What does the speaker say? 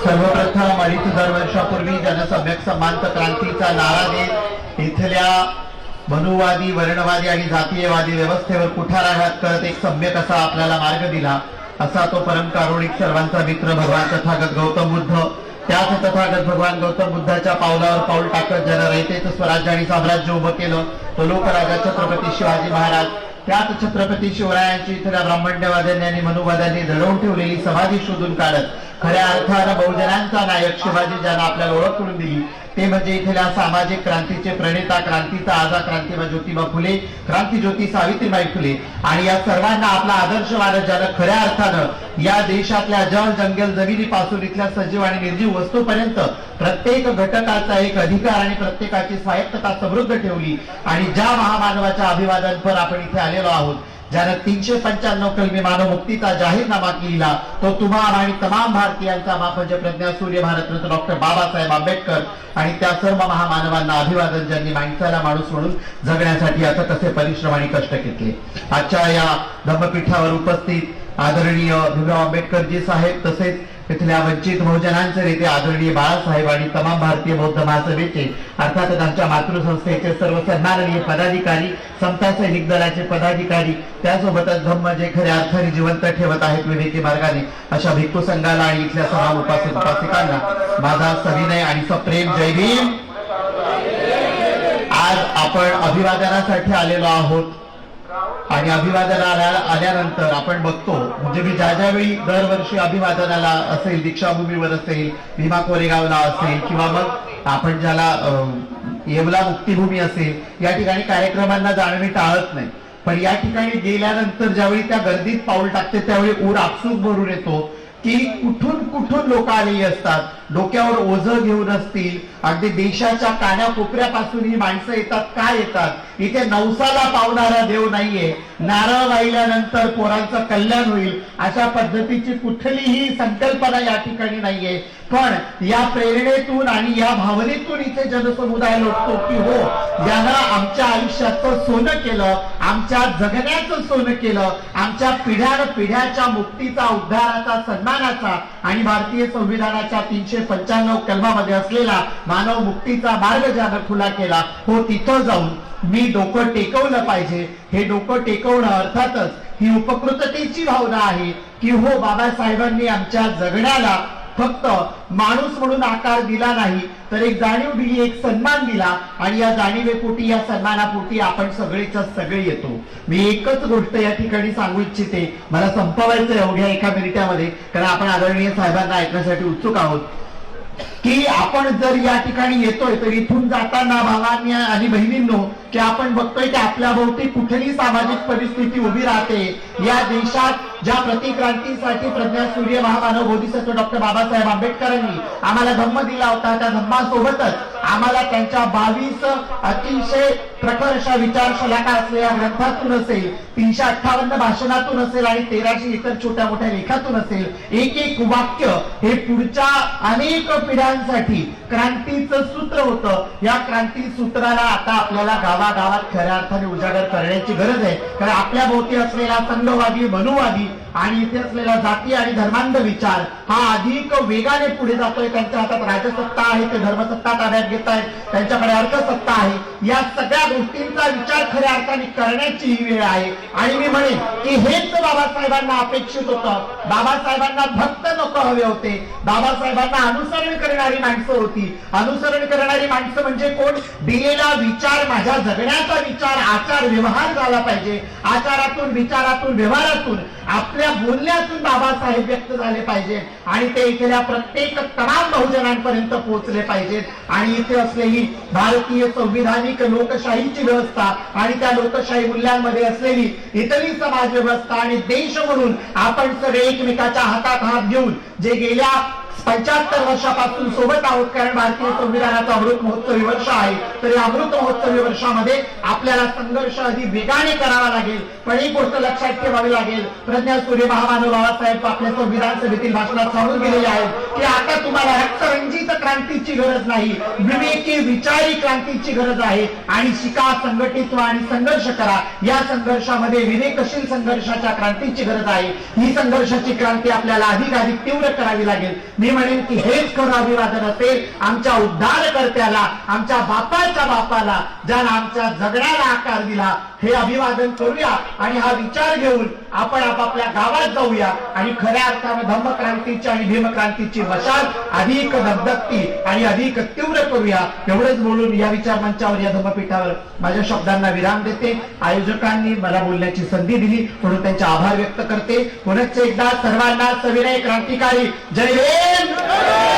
सर्वप्रथम 2,500 वर्षापूर्वी जनसम्यक समांत क्रांतीचा नारा देत इथल्या मनुवादी, वर्णवादी आणि जातीयवादी व्यवस्थेवर कुठाराघात करत एक सम्यक असा आपल्याला मार्ग दिला, असा तो परम कारुणिक सर्वांचा मित्र भगवान तथागत गौतम बुद्ध. त्याच तथागत भगवान गौतम बुद्धाच्या पावलावर पाऊल टाकत ज्यानं रयतेचं स्वराज्य आणि साम्राज्य उभं केलं तो लोकराजा छत्रपती शिवाजी महाराज. त्याच छत्रपती शिवरायांची इथल्या ब्राह्मण्यवाद्यांनी आणि मनुवाद्यांनी दडवून ठेवलेली समाधी शोधून काढत खऱ्या अर्थानं बहुजनांचा नायक शिवाजी ज्यानं आपल्याला ओळख करून दिली ते म्हणजे इथल्या सामाजिक क्रांतीचे प्रणेता, क्रांतीचा आजा क्रांतिबा ज्योतिबा फुले, क्रांतिज्योती सावित्रीबाई फुले. आणि या सर्वांना आपला आदर्श मानत ज्यानं खऱ्या अर्थानं या देशातल्या जल जंगल जमिनीपासून इथल्या सजीव आणि निर्जीव वस्तूपर्यंत प्रत्येक घटकाचा एक अधिकार आणि प्रत्येकाची स्वायत्तता समृद्ध ठेवली. आणि ज्या महामानवाच्या अभिवादनपर आपण इथे आलेलो आहोत, ज्यानं 395 कलमी मानव मुक्तीचा जाहीरनामा केला, तो तुम्हा आणि तमाम भारतीयांचा मापज प्रज्ञा सूर्य भारतरत्न डॉक्टर बाबासाहेब आंबेडकर आणि त्या सर्व महामानवांना अभिवादन ज्यांनी माणसाला माणूस म्हणून जगण्यासाठी अथक असे परिश्रम आणि कष्ट घेतले. आजच्या या धम्मपीठावर उपस्थित आदरणीय भीमराव आंबेडकरजी साहेब, तसेच तिथल्या वंचित बहुजनांचे नेते आदरणीय बाळासाहेब आणि तमाम भारतीय बौद्ध महासभेचे अर्थातच आमच्या मातृसंस्थेचे सर्व सन्माननीय पदाधिकारी, समता सैनिक दलाचे पदाधिकारी, त्यासोबतच धम्म जे खऱ्या अर्थाने जिवंत ठेवत आहेत विवेकी मार्गाने, अशा भिक्खू संघाला आणि इथल्या तमाम उपासक उपासिकांना माझा सविनय आणि सप्रेम जय भीम. आज आपण अभिवादनासाठी आलेलो आहोत आणि अभिवादनाला आल्यानंतर आपण बघतो, म्हणजे मी ज्या वेळी दरवर्षी अभिवादनाला असेल, दीक्षाभूमीवर असेल, भीमा कोरेगावला असेल, किंवा मग आपण ज्याला येवला मुक्तीभूमी असेल, या ठिकाणी कार्यक्रमांना जाणं मी टाळत नाही. पण या ठिकाणी गेल्यानंतर ज्यावेळी त्या गर्दीत पाऊल टाकते त्यावेळी ऊर आपसूक भरून येतो की कुठून कुठून लोक आलेली असतात, डोक्यावर ओझं घेऊन असतील, अगदी देशाच्या कानाकोपऱ्यापासून ही माणसं येतात. काय येतात? इथे नवसाला पावणारा देव नाहीये, नारळ वाहिल्यानंतर पोरांचं कल्याण होईल अशा पद्धतीची कुठलीही संकल्पना या ठिकाणी नाहीये. पण या प्रेरणेतून आणि या भावनेतून इथे जनसमुदाय लोटतो की हो, यानं आमच्या आयुष्याचं सोनं केलं, आमच्या जगण्याचं सोनं केलं, आमच्या पिढ्याच्या मुक्तीचा, उद्धाराचा, सन्मानाचा आणि भारतीय संविधानाच्या 395 कलमामध्ये असलेला मानव मुक्तीचा मार्ग ज्यानं खुला केला, हो तिथं जाऊन मी डोकं टेकवलं पाहिजे. हे डोकं टेकवणं अर्थातच ही उपकृततेची भावना आहे की हो, बाबासाहेबांनी आमच्या जगण्याला फक्त माणूस म्हणून आकार दिला नाही, तर एक जाणीव दिली, एक सन्मान दिला. आणि या जाणीवेपोटी, या सन्मानापोटी आपण सगळेच सगळे येतो. मी एकच गोष्ट या ठिकाणी सांगू इच्छिते, मला संपवायचं एवढ्या एका मिनिटामध्ये, कारण आपण आदरणीय साहेबांना ऐकण्यासाठी उत्सुक आहोत की आपण जर या ठिकाणी येतोय तर इथून जाताना भावांनी आणि बहिणींनो, की आपण बघतोय की आपल्या भोवती कुठली सामाजिक परिस्थिती उभी राहते. या देशात ज्या प्रतिक्रांतीसाठी प्रज्ञा सूर्य महामानव बोधिसत्व डॉक्टर बाबासाहेब आंबेडकरांनी आम्हाला धम्म दिला होता, त्या धम्मासोबतच आम्हाला त्यांच्या 22 अतिशय प्रखर अशा विचारशलाका असलेल्या ग्रंथातून असेल, 358 भाषणातून असेल आणि 1300 इतर छोट्या मोठ्या लेखातून असेल, एक एक वाक्य हे पुढच्या अनेक पिढ्यांसाठी क्रांतीचं सूत्र होतं. या क्रांती सूत्राला आता आपल्याला गावागावात खऱ्या अर्थाने उजागर करण्याची गरज आहे. कारण आपल्या भोवती असलेला संघवादी, मनुवादी आणि इथे असलेला जाती आणि धर्मांध विचार हा अधिक वेगाने पुढे जातोय. त्यांच्या हातात राजसत्ता आहे, ते धर्मसत्ता ताब्यात घेत आहेत, त्यांच्याकडे अर्थसत्ता आहे. या सगळ्या गोष्टींचा विचार खऱ्या अर्थाने करण्याची ही वेळ आहे. आणि मी म्हणेन की हेच बाबासाहेबांना अपेक्षित होतं. बाबासाहेबांना भक्त लोक हवे होते, बाबासाहेबांना अनुसरण करणारी माणसं होती. अनुसरण करणारी माणसं म्हणजे कोण? दिलेला विचार, माझ्या जगण्याचा विचार, आचार व्यवहार झाला पाहिजे. आचारातून, विचारातून, व्यवहारातून, आपल्या बोलण्यातून बाबासाहेब व्यक्त झाले पाहिजे आणि ते इथल्या प्रत्येक तमाम बहुजनांपर्यंत पोहोचले पाहिजेत. आणि इथे असलेली भारतीय संविधानिक लोकशाहीची व्यवस्था आणि त्या लोकशाही मूल्यांमध्ये असलेली इथली समाज व्यवस्था आणि देश म्हणून आपण सगळे एकमेकाच्या हातात हात घेऊन जे गेल्या 75 वर्षापासून सोबत आहोत, कारण भारतीय संविधानाचा अमृत महोत्सवी वर्ष आहे, तर या अमृत महोत्सवी वर्षामध्ये आपल्याला संघर्ष अधिक वेगाने करावा लागेल. पण एक गोष्ट लक्षात ठेवावी लागेल, प्रज्ञा सूर्य महामानव बाबासाहेब आपल्या संविधान सभेतील भाषणात सांगून गेलेले आहेत की आता तुम्हाला रक्तरंजित क्रांतीची गरज नाही, विवेकी विचारी क्रांतीची गरज आहे. आणि शिका, संघटित व्हा आणि संघर्ष करा. या संघर्षामध्ये विवेकशील संघर्षाच्या क्रांतीची गरज आहे. ही संघर्षाची क्रांती आपल्याला अधिक तीव्र करावी लागेल. मी मी म्हणेन की हेच खरं अभिवादन असेल आमच्या उद्धारकर्त्याला, आमच्या बापाच्या बापाला, ज्यानं आमच्या जगण्याला आकार दिला. हे अभिवादन करूया आणि हा विचार घेऊन आपण आपापल्या गावात जाऊया आणि खऱ्या अर्थानं धम्मक्रांतीची आणि भीमक्रांतीची मशाल अधिक दगदगती आणि अधिक तीव्र करूया. एवढंच बोलून या विचार मंचावर, या धम्मपीठावर माझ्या शब्दांना विराम देते. आयोजकांनी मला बोलण्याची संधी दिली म्हणून त्यांचे आभार व्यक्त करते. पुनश्च एकदा सर्वांना सविनय क्रांतिकारी जय भीम.